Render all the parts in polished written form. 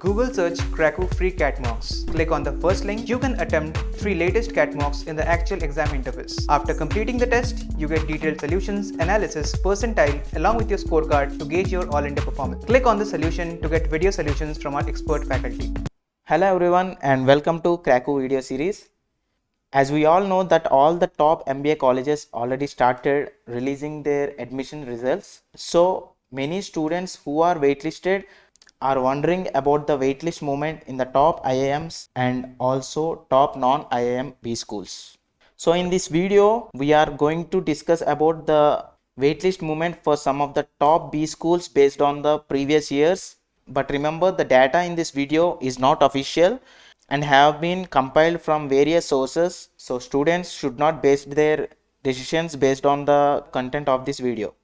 Google search Krakow free CAT mocks. Click on the first link. You can attempt 3 latest CAT mocks in the actual exam interface. After completing the test, you get detailed solutions, analysis, percentile along with your scorecard to gauge your all-India performance. Click on the solution to get video solutions from our expert faculty. Hello everyone and welcome to Krakow video series. As we all know that all the top MBA colleges already started releasing their admission results. So many students who are waitlisted are wondering about the waitlist movement in the top IIMs and also top non-IIM B schools. So in this video, we are going to discuss about the waitlist movement for some of the top B schools based on the previous years. But remember, the data in this video is not official and have been compiled from various sources. So students should not base their decisions based on the content of this video.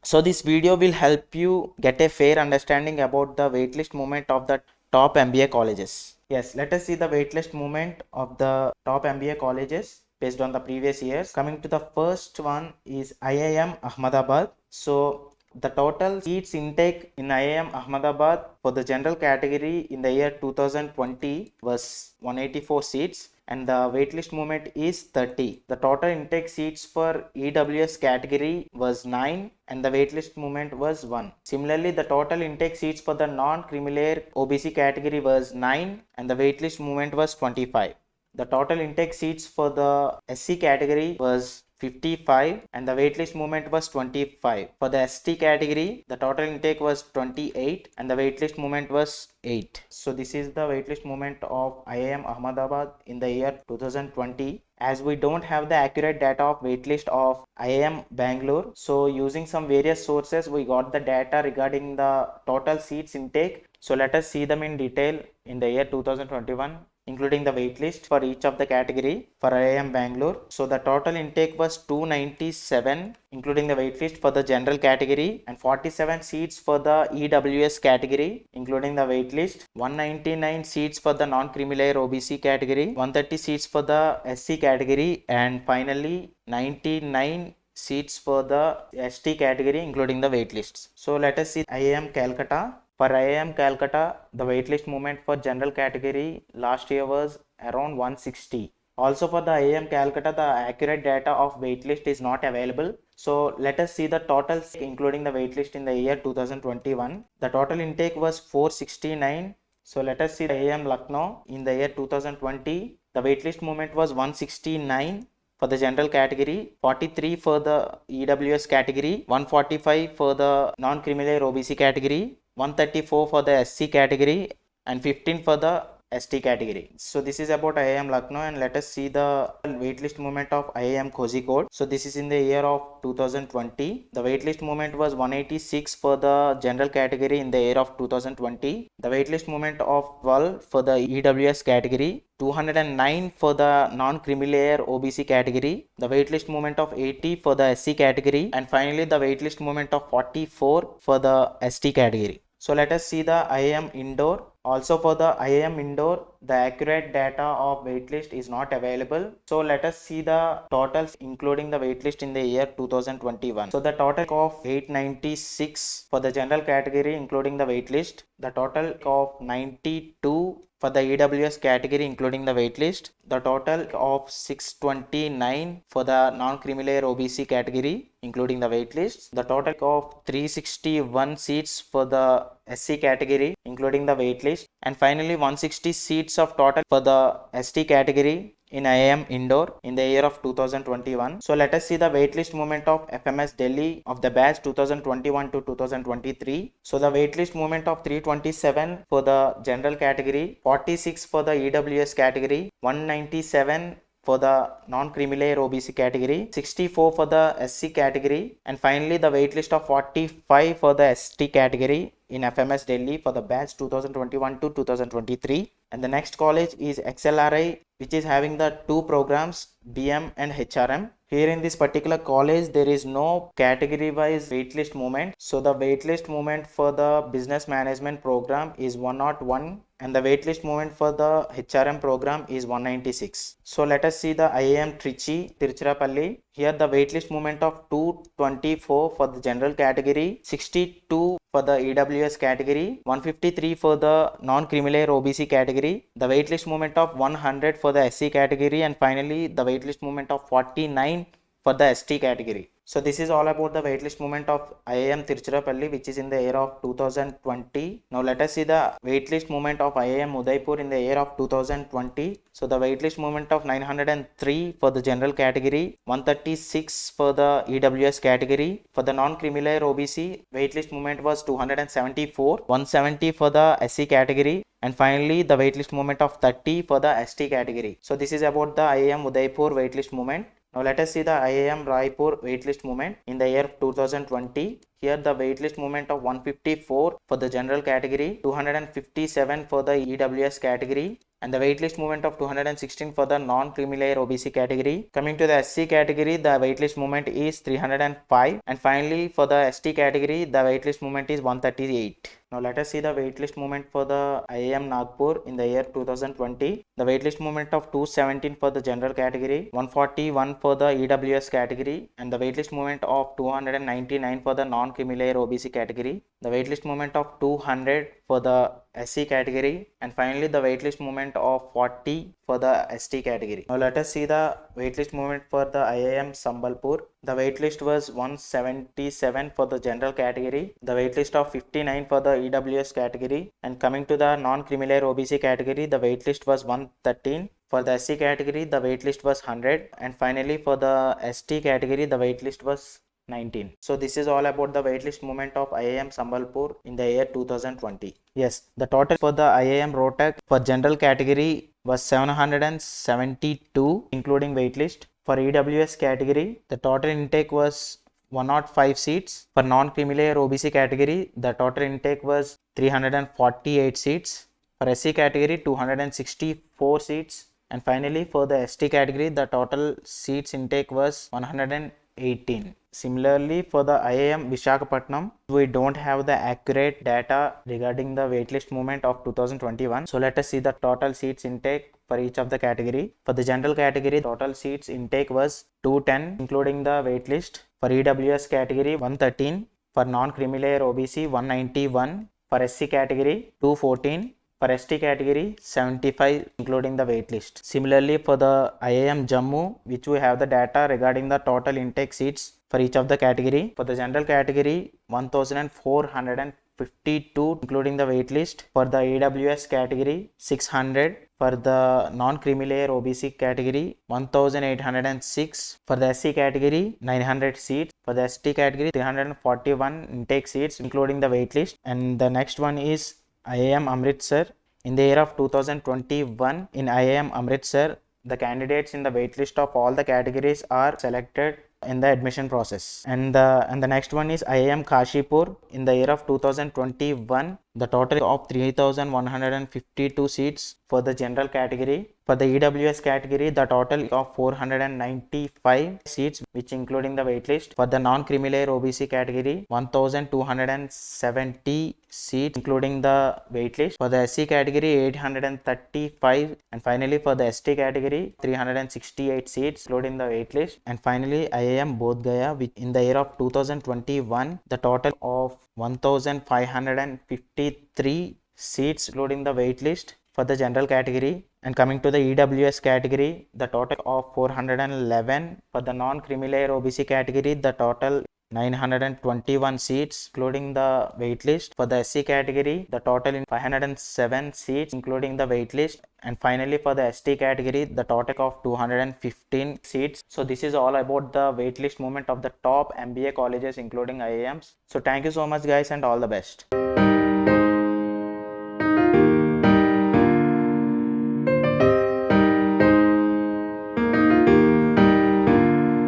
So this video will help you get a fair understanding about the waitlist movement of the top MBA colleges. Yes, let us see the waitlist movement of the top MBA colleges based on the previous years. Coming to the first one is IIM Ahmedabad. So the total seats intake in IIM Ahmedabad for the general category in the year 2020 was 184 seats and the waitlist movement is 30. The total intake seats for EWS category was 9 and the waitlist movement was 1. Similarly, the total intake seats for the non-creamy layer OBC category was 9 and the waitlist movement was 25. The total intake seats for the SC category was 55 and the waitlist movement was 25. For the ST category, the total intake was 28 and the waitlist movement was 8. So this is the waitlist movement of IIM Ahmedabad in the year 2020. As we don't have the accurate data of waitlist of IIM Bangalore, so using some various sources, we got the data regarding the total seats intake. So let us see them in detail in the year 2021. Including the waitlist for each of the category for IIM Bangalore. So the total intake was 297 including the waitlist for the general category and 47 seats for the EWS category including the waitlist, 199 seats for the non-creamy layer OBC category, 130 seats for the SC category and finally 99 seats for the ST category including the waitlists. So let us see IIM Calcutta. For IIM Calcutta, the waitlist movement for general category last year was around 160. Also for the IIM Calcutta, the accurate data of waitlist is not available. So let us see the totals including the waitlist in the year 2021. The total intake was 469. So let us see the IIM Lucknow in the year 2020. The waitlist movement was 169. For the general category, 43 for the EWS category, 145 for the non-creamy layer OBC category, 134 for the SC category and 15 for the ST category. So this is about IIM Lucknow and let us see the waitlist movement of IIM Kozhikode. So this is in the year of 2020. The waitlist movement was 186 for the general category in the year of 2020. The waitlist movement of 12 for the EWS category, 209 for the non-creamy layer OBC category, the waitlist movement of 80 for the SC category and finally the waitlist movement of 44 for the ST category. So let us see the IIM Indore. Also for the IIM Indore, the accurate data of waitlist is not available. So let us see the totals including the waitlist in the year 2021. So the total of 896 for the general category including the waitlist. The total of 92 for the EWS category including the waitlist. The total of 629 for the non-creamy layer OBC category including the waitlist. The total of 361 seats for the SC category including the waitlist and finally 160 seats of total for the ST category in IIM Indore in the year of 2021. So let us see the waitlist movement of FMS Delhi of the batch 2021 to 2023. So the waitlist movement of 327 for the general category, 46 for the EWS category, 197 for the non-creamy layer OBC category, 64 for the SC category and finally the waitlist of 45 for the ST category in FMS Delhi for the batch 2021 to 2023. And the next college is XLRI, which is having the two programs BM and HRM. Here in this particular college, there is no category wise waitlist movement. So the waitlist movement for the business management program is 101 and the waitlist movement for the HRM program is 196. So let us see the IIM Trichy, Tiruchirappalli. Here the waitlist movement of 224 for the general category, 62 for the EWS category, 153 for the non-creamy layer OBC category, the waitlist movement of 100 for the SC category, and finally the waitlist movement of 49 for the ST category. So this is all about the waitlist movement of IIM Tiruchirappalli, which is in the year of 2020. Now let us see the waitlist movement of IIM Udaipur in the year of 2020. So the waitlist movement of 903 for the general category, 136 for the EWS category. For the non-creamy layer OBC, waitlist movement was 274, 170 for the SC category, and finally the waitlist movement of 30 for the ST category. So this is about the IIM Udaipur waitlist movement. Now let us see the IIM Raipur waitlist movement in the year 2020. Here the waitlist movement of 154 for the general category, 257 for the EWS category, and the waitlist movement of 216 for the non-creamy layer OBC category. Coming to the SC category, the waitlist movement is 305, and finally for the ST category, the waitlist movement is 138. Now let us see the waitlist movement for the IIM Nagpur in the year 2020. The waitlist movement of 217 for the general category, 141 for the EWS category, and the waitlist movement of 299 for the non-creamy layer OBC category. The waitlist movement of 200 for the SC category, and finally the waitlist movement of 40 for the ST category. Now let us see the waitlist movement for the IIM Sambalpur. The waitlist was 177 for the general category, the waitlist of 59 for the EWS category, and coming to the non-creamy layer OBC category, the waitlist was 113. For the SC category, the waitlist was 100, and finally for the ST category, the waitlist was 19. So this is all about the waitlist movement of IIM Sambalpur in the year 2020. Yes, the total for the IIM Rohtak for general category was 772 including waitlist. For EWS category, the total intake was 105 seats. For non-creamy layer OBC category, the total intake was 348 seats. For SC category, 264 seats. And finally, for the ST category, the total seats intake was 118. Similarly, for the IIM Visakhapatnam, we don't have the accurate data regarding the waitlist movement of 2021. So let us see the total seats intake for each of the category. For the general category, total seats intake was 210 including the waitlist. For EWS category, 113. For non-creamy layer OBC, 191. For SC category, 214. For ST category, 75 including the waitlist. Similarly, for the IIM Jammu, which we have the data regarding the total intake seats for each of the category. For the general category, 1452 including the waitlist. For the EWS category, 600. For the non-creamy layer OBC category, 1806. For the SC category, 900 seats. For the ST category, 341 intake seats including the waitlist. And the next one is IIM Amritsar. In the year of 2021, in IIM Amritsar, the candidates in the waitlist of all the categories are selected in the admission process. And the next one is IIM Kashipur. In the year of 2021, the total of 3,152 seats for the general category. For the EWS category, the total of 495 seats, which including the waitlist. For the non-creamy layer OBC category, 1,270 seats including the waitlist. For the SC category, 835, and finally for the ST category, 368 seats including the waitlist. And finally IIM Bodh Gaya, which in the year of 2021, the total of 1,553 seats including the waitlist for the general category. And coming to the EWS category, the total of 411. For the non-creamy layer OBC category, the total 921 seats including the waitlist. For the SC category, the total in 507 seats including the waitlist. And finally for the ST category, the total of 215 seats. So this is all about the waitlist movement of the top MBA colleges including IIMs. So thank you so much guys, and all the best.